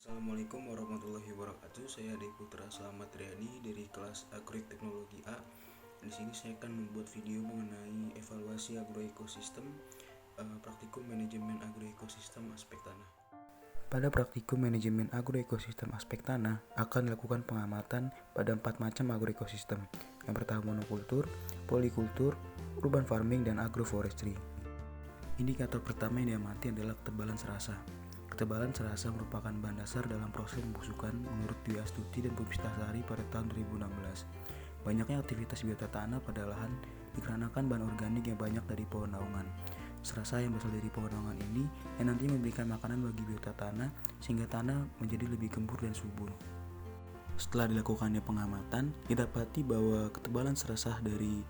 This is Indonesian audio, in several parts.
Assalamualaikum warahmatullahi wabarakatuh. Saya Ade Putra Slamet Riyadi dari kelas Agrik Teknologi A. Di sini saya akan membuat video mengenai evaluasi agroekosistem, praktikum manajemen agroekosistem aspek tanah. Pada praktikum manajemen agroekosistem aspek tanah akan dilakukan pengamatan pada 4 macam agroekosistem. Yang pertama monokultur, polikultur, urban farming, dan agroforestry. Indikator pertama yang diamati adalah ketebalan serasa. Ketebalan serasa merupakan bahan dasar dalam proses pembusukan menurut Dwi Astuti dan Puspitasari pada tahun 2016. Banyaknya aktivitas biota tanah pada lahan dikarenakan bahan organik yang banyak dari pohon naungan. Serasa yang berasal dari pohon naungan ini yang nanti memberikan makanan bagi biota tanah sehingga tanah menjadi lebih gembur dan subur. Setelah dilakukannya pengamatan, didapati bahwa ketebalan serasa dari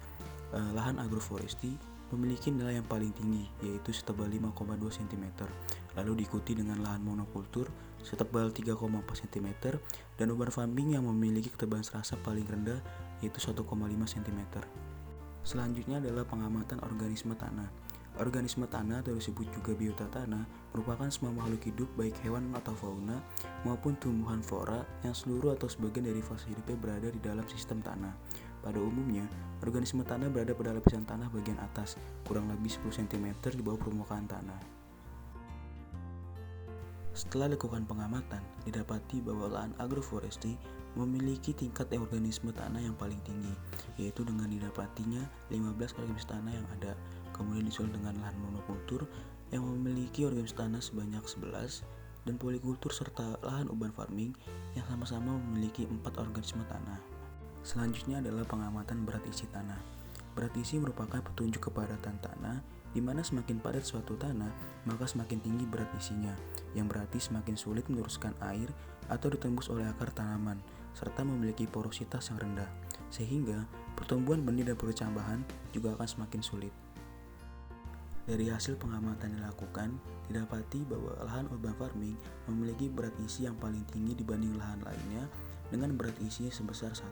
lahan agroforestry memiliki nilai yang paling tinggi, yaitu setebal 5,2 cm, lalu diikuti dengan lahan monokultur setebal 3,4 cm, dan urban farming yang memiliki ketebalan serasa paling rendah, yaitu 1,5 cm. Selanjutnya adalah pengamatan organisme tanah. Organisme tanah atau disebut juga biota tanah merupakan semua makhluk hidup baik hewan atau fauna maupun tumbuhan flora yang seluruh atau sebagian dari fase hidupnya berada di dalam sistem tanah. Pada umumnya, organisme tanah berada pada lapisan tanah bagian atas, kurang lebih 10 cm di bawah permukaan tanah. Setelah dilakukan pengamatan, didapati bahwa lahan agroforestry memiliki tingkat organisme tanah yang paling tinggi, yaitu dengan didapatinya 15 organisme tanah yang ada, kemudian disusul dengan lahan monokultur yang memiliki organisme tanah sebanyak 11, dan polikultur serta lahan urban farming yang sama-sama memiliki 4 organisme tanah. Selanjutnya adalah pengamatan berat isi tanah. Berat isi merupakan petunjuk kepadatan tanah, di mana semakin padat suatu tanah, maka semakin tinggi berat isinya, yang berarti semakin sulit meneruskan air atau ditembus oleh akar tanaman, serta memiliki porositas yang rendah, sehingga pertumbuhan benih dan percambahan juga akan semakin sulit. Dari hasil pengamatan yang dilakukan, didapati bahwa lahan urban farming memiliki berat isi yang paling tinggi dibanding lahan lainnya dengan berat isi sebesar 1,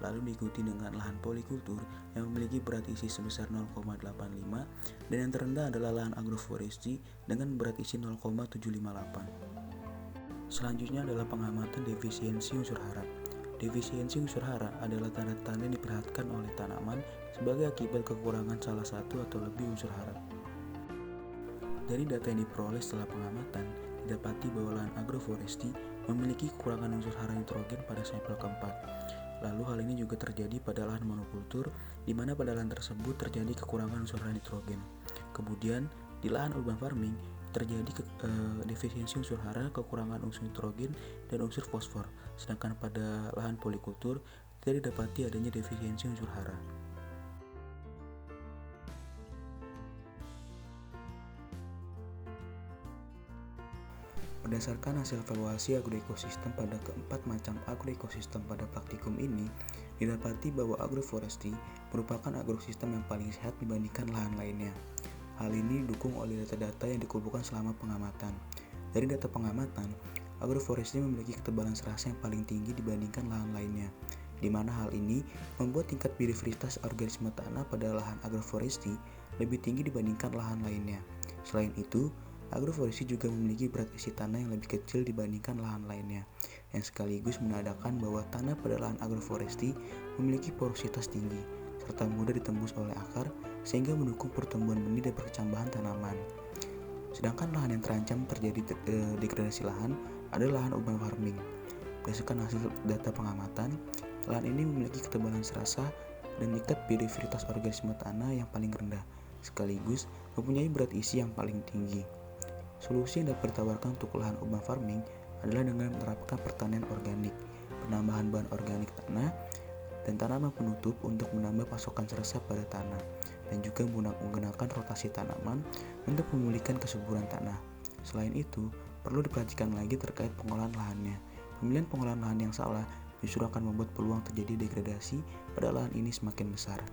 lalu diikuti dengan lahan polikultur yang memiliki berat isi sebesar 0,85, dan yang terendah adalah lahan agroforestry dengan berat isi 0,758. Selanjutnya adalah pengamatan defisiensi unsur hara. Defisiensi unsur hara adalah tanda-tanda yang diperlihatkan oleh tanaman sebagai akibat kekurangan salah satu atau lebih unsur hara. Dari data yang diperoleh setelah pengamatan, didapati bahwa lahan agroforestry memiliki kekurangan unsur hara nitrogen pada sampel keempat. Lalu hal ini juga terjadi pada lahan monokultur, di mana pada lahan tersebut terjadi kekurangan unsur hara nitrogen. Kemudian di lahan urban farming terjadi defisiensi unsur hara, kekurangan unsur nitrogen dan unsur fosfor. Sedangkan pada lahan polikultur tidak didapati adanya defisiensi unsur hara. Berdasarkan hasil evaluasi agroekosistem pada keempat macam agroekosistem pada praktikum ini, didapati bahwa agroforestry merupakan agrosistem yang paling sehat dibandingkan lahan lainnya. Hal ini didukung oleh data-data yang dikumpulkan selama pengamatan. Dari data pengamatan, agroforestry memiliki ketebalan serasa yang paling tinggi dibandingkan lahan lainnya, di mana hal ini membuat tingkat biodiversitas organisme tanah pada lahan agroforestry lebih tinggi dibandingkan lahan lainnya. Selain itu, agroforestry juga memiliki berat isi tanah yang lebih kecil dibandingkan lahan lainnya, yang sekaligus menandakan bahwa tanah pada lahan agroforestry memiliki porositas tinggi, serta mudah ditembus oleh akar sehingga mendukung pertumbuhan benih dan perkecambahan tanaman. Sedangkan lahan yang terancam terjadi degradasi lahan adalah lahan urban farming. Berdasarkan hasil data pengamatan, lahan ini memiliki ketebalan serasa dan tingkat biodiversitas organisme tanah yang paling rendah, sekaligus mempunyai berat isi yang paling tinggi. Solusi yang dapat ditawarkan untuk lahan urban farming adalah dengan menerapkan pertanian organik, penambahan bahan organik tanah, dan tanaman penutup untuk menambah pasokan serasa pada tanah, dan juga menggunakan rotasi tanaman untuk memulihkan kesuburan tanah. Selain itu, perlu diperhatikan lagi terkait pengolahan lahannya. Pemilihan pengolahan lahan yang salah justru akan membuat peluang terjadi degradasi pada lahan ini semakin besar.